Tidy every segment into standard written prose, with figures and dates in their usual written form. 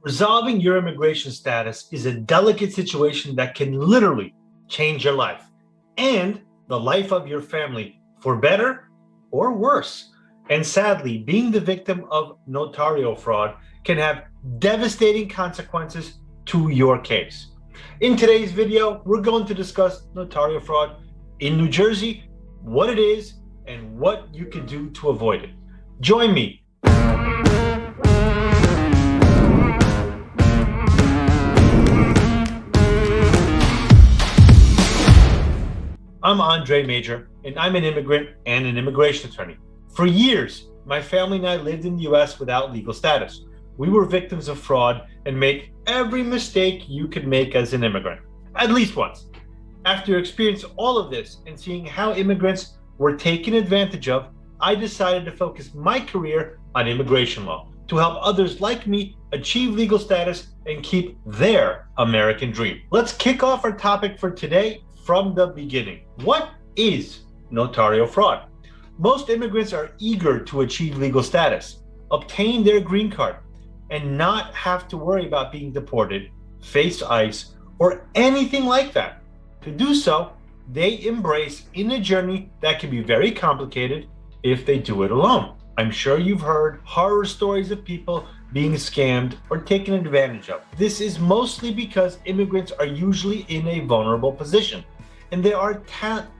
Resolving your immigration status is a delicate situation that can literally change your life and the life of your family for better or worse. And sadly, being the victim of notario fraud can have devastating consequences to your case. In today's video, we're going to discuss notario fraud in New Jersey, what it is, and what you can do to avoid it. Join me. I'm Andres Mejer, and I'm an immigrant and an immigration attorney. For years, my family and I lived in the US without legal status. We were victims of fraud and made every mistake you could make as an immigrant, at least once. After experiencing all of this and seeing how immigrants were taken advantage of, I decided to focus my career on immigration law to help others like me achieve legal status and keep their American dream. Let's kick off our topic for today from the beginning. What is notario fraud? Most immigrants are eager to achieve legal status, obtain their green card, and not have to worry about being deported, face ICE, or anything like that. To do so, they embrace in a journey that can be very complicated if they do it alone. I'm sure you've heard horror stories of people being scammed or taken advantage of. This is mostly because immigrants are usually in a vulnerable position, and there are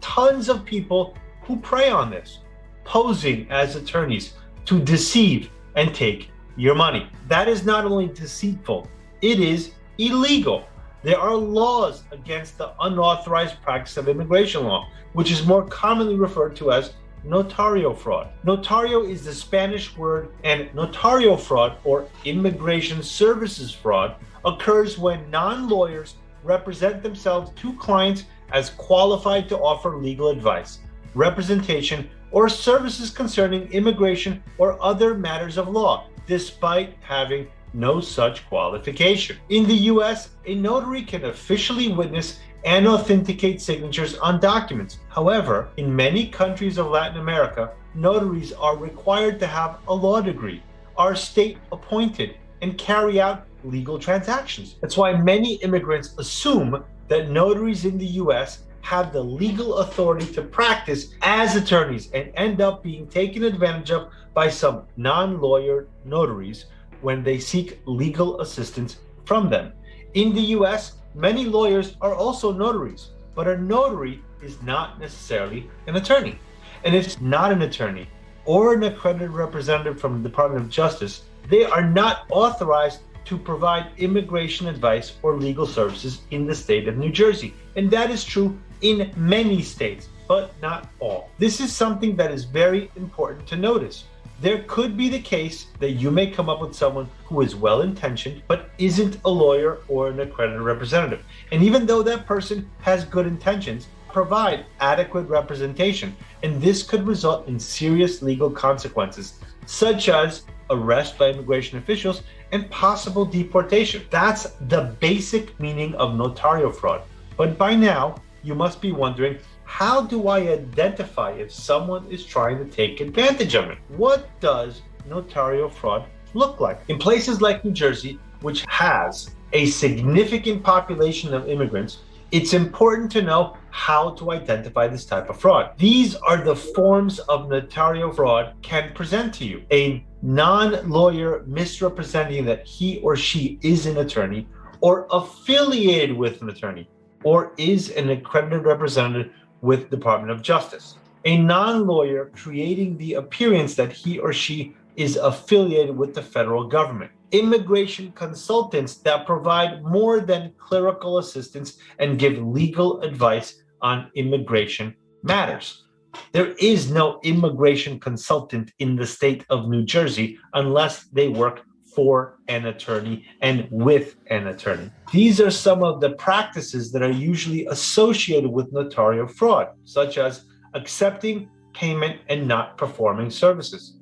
tons of people who prey on this, posing as attorneys to deceive and take your money. That is not only deceitful, it is illegal. There are laws against the unauthorized practice of immigration law, which is more commonly referred to as notario fraud. Notario is the Spanish word, and notario fraud, or immigration services fraud, occurs when non-lawyers represent themselves to clients as qualified to offer legal advice, representation, or services concerning immigration or other matters of law, despite having no such qualification. In the US, a notary can officially witness and authenticate signatures on documents. However, in many countries of Latin America, notaries are required to have a law degree, are state appointed, and carry out legal transactions. That's why many immigrants assume that notaries in the US have the legal authority to practice as attorneys and end up being taken advantage of by some non-lawyer notaries when they seek legal assistance from them. In the US, many lawyers are also notaries, but a notary is not necessarily an attorney. And if it's not an attorney or an accredited representative from the Department of Justice, they are not authorized to provide immigration advice or legal services in the state of New Jersey. And that is true in many states, but not all. This is something that is very important to notice. There could be the case that you may come up with someone who is well-intentioned, but isn't a lawyer or an accredited representative. And even though that person has good intentions, provide adequate representation. And this could result in serious legal consequences, such as arrest by immigration officials and possible deportation. That's the basic meaning of notario fraud. But by now, you must be wondering, how do I identify if someone is trying to take advantage of it? What does notario fraud look like? In places like New Jersey, which has a significant population of immigrants, it's important to know how to identify this type of fraud. These are the forms of notario fraud can present to you. A non-lawyer misrepresenting that he or she is an attorney or affiliated with an attorney or is an accredited representative with the Department of Justice. A non-lawyer creating the appearance that he or she is affiliated with the federal government. Immigration consultants that provide more than clerical assistance and give legal advice on immigration matters. There is no immigration consultant in the state of New Jersey unless they work for an attorney and with an attorney. These are some of the practices that are usually associated with notario fraud, such as accepting payment and not performing services,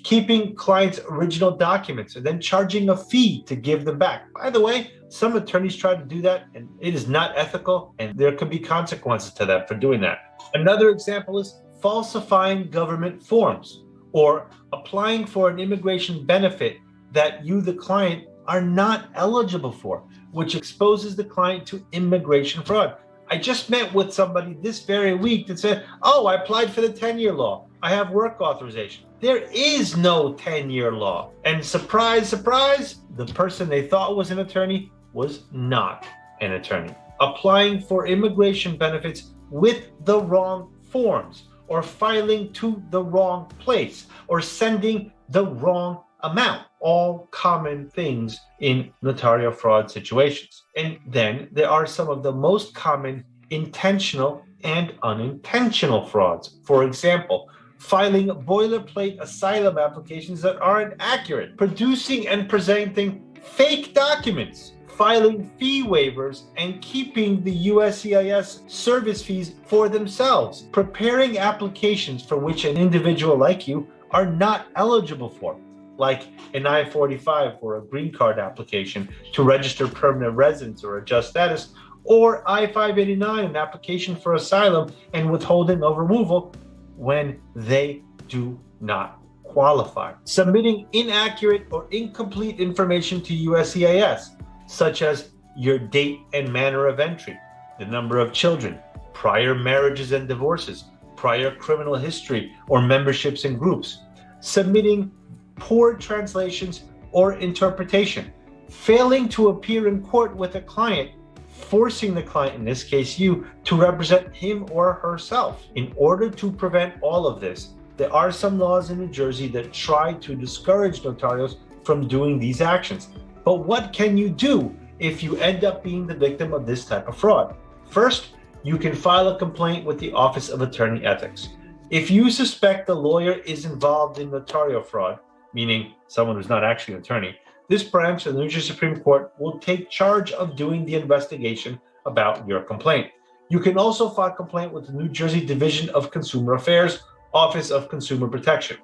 keeping clients' original documents and then charging a fee to give them back. By the way, some attorneys try to do that, and it is not ethical, and there could be consequences to that for doing that. Another example is falsifying government forms or applying for an immigration benefit that you, the client, are not eligible for, which exposes the client to immigration fraud. I just met with somebody this very week that said, oh, I applied for the 10-year law. I have work authorization. There is no 10-year law. And surprise, surprise, the person they thought was an attorney was not an attorney. Applying for immigration benefits with the wrong forms, or filing to the wrong place, or sending the wrong amount. All common things in notarial fraud situations. And then there are some of the most common intentional and unintentional frauds. For example, filing boilerplate asylum applications that aren't accurate, producing and presenting fake documents, filing fee waivers and keeping the USCIS service fees for themselves, preparing applications for which an individual like you are not eligible for, like an I-45 for a green card application to register permanent residence or adjust status, or I-589, an application for asylum and withholding of removal when they do not qualify. Submitting inaccurate or incomplete information to USCIS, such as your date and manner of entry, the number of children, prior marriages and divorces, prior criminal history or memberships in groups, submitting poor translations or interpretation, failing to appear in court with a client, forcing the client, in this case you, to represent him or herself. In order to prevent all of this, there are some laws in New Jersey that try to discourage notarios from doing these actions. But what can you do if you end up being the victim of this type of fraud? First, you can file a complaint with the Office of Attorney Ethics. If you suspect the lawyer is involved in notarial fraud, meaning someone who's not actually an attorney, this branch of the New Jersey Supreme Court will take charge of doing the investigation about your complaint. You can also file a complaint with the New Jersey Division of Consumer Affairs, Office of Consumer Protection.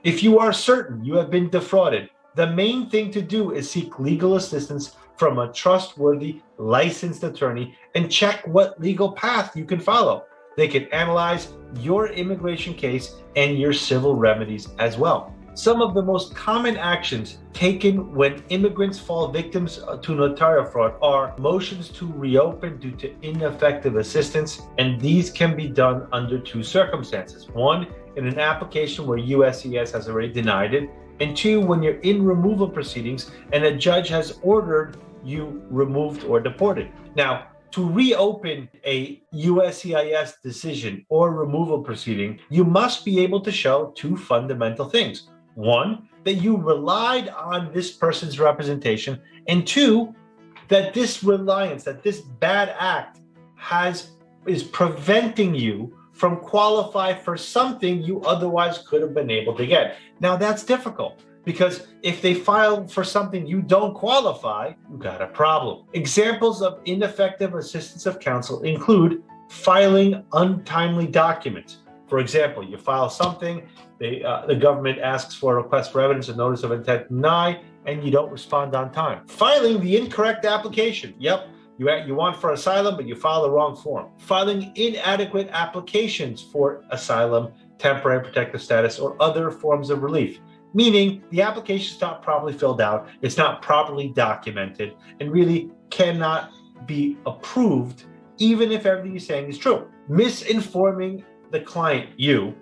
If you are certain you have been defrauded, the main thing to do is seek legal assistance from a trustworthy, licensed attorney and check what legal path you can follow. They can analyze your immigration case and your civil remedies as well. Some of the most common actions taken when immigrants fall victims to notarial fraud are motions to reopen due to ineffective assistance, and these can be done under two circumstances. One, in an application where USCIS has already denied it, and two, when you're in removal proceedings and a judge has ordered you removed or deported. Now, to reopen a USCIS decision or removal proceeding, you must be able to show two fundamental things. One, that you relied on this person's representation, and two, that this reliance, that this bad act is preventing you from qualifying for something you otherwise could have been able to get. Now that's difficult, because if they file for something you don't qualify, you got a problem. Examples of ineffective assistance of counsel include filing untimely documents. For example, you file something, the government asks for a request for evidence, a notice of intent to deny, and you don't respond on time. Filing the incorrect application. Yep, you want for asylum, but you file the wrong form. Filing inadequate applications for asylum, temporary protective status, or other forms of relief. Meaning the application is not properly filled out, it's not properly documented, and really cannot be approved, even if everything you're saying is true. Misinforming the client, you,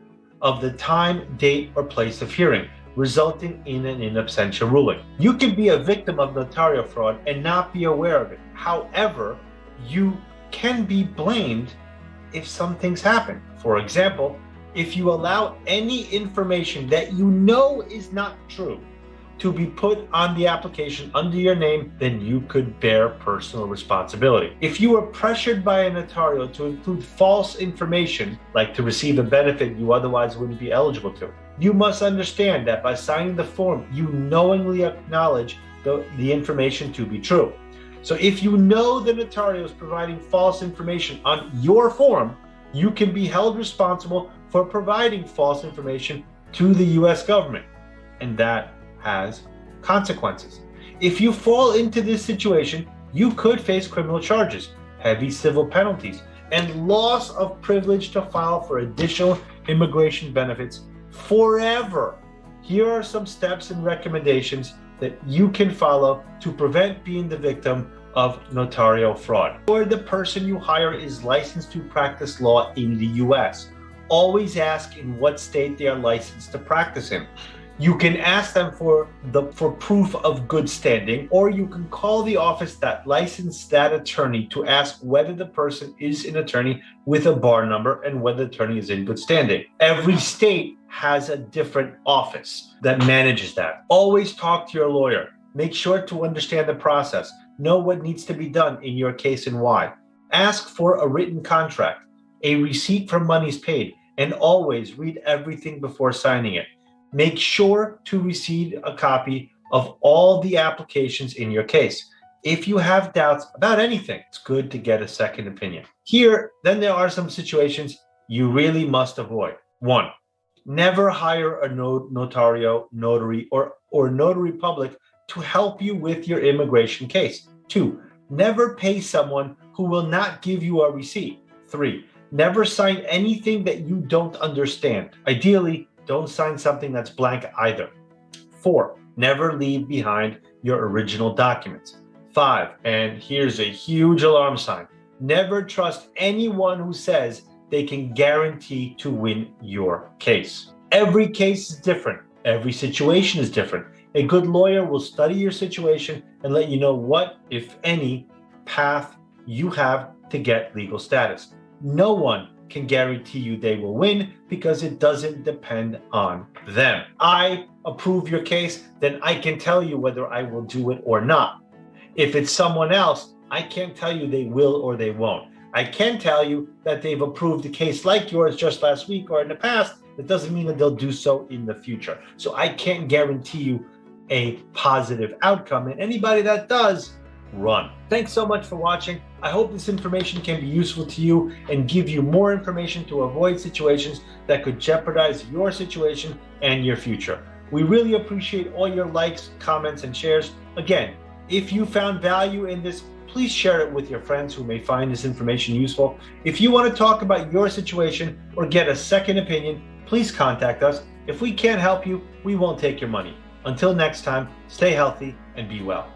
of the time, date, or place of hearing, resulting in an in absentia ruling. You can be a victim of notarial fraud and not be aware of it. However, you can be blamed if some things happen. For example, if you allow any information that you know is not true to be put on the application under your name, then you could bear personal responsibility. If you are pressured by a notario to include false information, like to receive a benefit you otherwise wouldn't be eligible to, you must understand that by signing the form, you knowingly acknowledge the information to be true. So if you know the notario is providing false information on your form, you can be held responsible for providing false information to the US government, and that has consequences. If you fall into this situation, you could face criminal charges, heavy civil penalties, and loss of privilege to file for additional immigration benefits forever. Here are some steps and recommendations that you can follow to prevent being the victim of notario fraud. Or the person you hire is licensed to practice law in the US. Always ask in what state they are licensed to practice in. You can ask them for proof of good standing, or you can call the office that licensed that attorney to ask whether the person is an attorney with a bar number and whether the attorney is in good standing. Every state has a different office that manages that. Always talk to your lawyer. Make sure to understand the process. Know what needs to be done in your case and why. Ask for a written contract, a receipt for monies paid, and always read everything before signing it. Make sure to receive a copy of all the applications in your case. If you have doubts about anything, it's good to get a second opinion. Then there are some situations you really must avoid. 1, never hire a notary, or notary public to help you with your immigration case. 2, never pay someone who will not give you a receipt. 3, never sign anything that you don't understand. Ideally, don't sign something that's blank either. 4, never leave behind your original documents. 5, and here's a huge alarm sign, never trust anyone who says they can guarantee to win your case. Every case is different. Every situation is different. A good lawyer will study your situation and let you know what, if any, path you have to get legal status. No one can guarantee you they will win because it doesn't depend on them. I approve your case, then I can tell you whether I will do it or not. If it's someone else, I can't tell you they will or they won't. I can tell you that they've approved a case like yours just last week or in the past. That doesn't mean that they'll do so in the future. So I can't guarantee you a positive outcome, and anybody that does, run. Thanks so much for watching. I hope this information can be useful to you and give you more information to avoid situations that could jeopardize your situation and your future. We really appreciate all your likes, comments, and shares. Again, if you found value in this, please share it with your friends who may find this information useful. If you want to talk about your situation or get a second opinion, please contact us. If we can't help you, we won't take your money. Until next time, stay healthy and be well.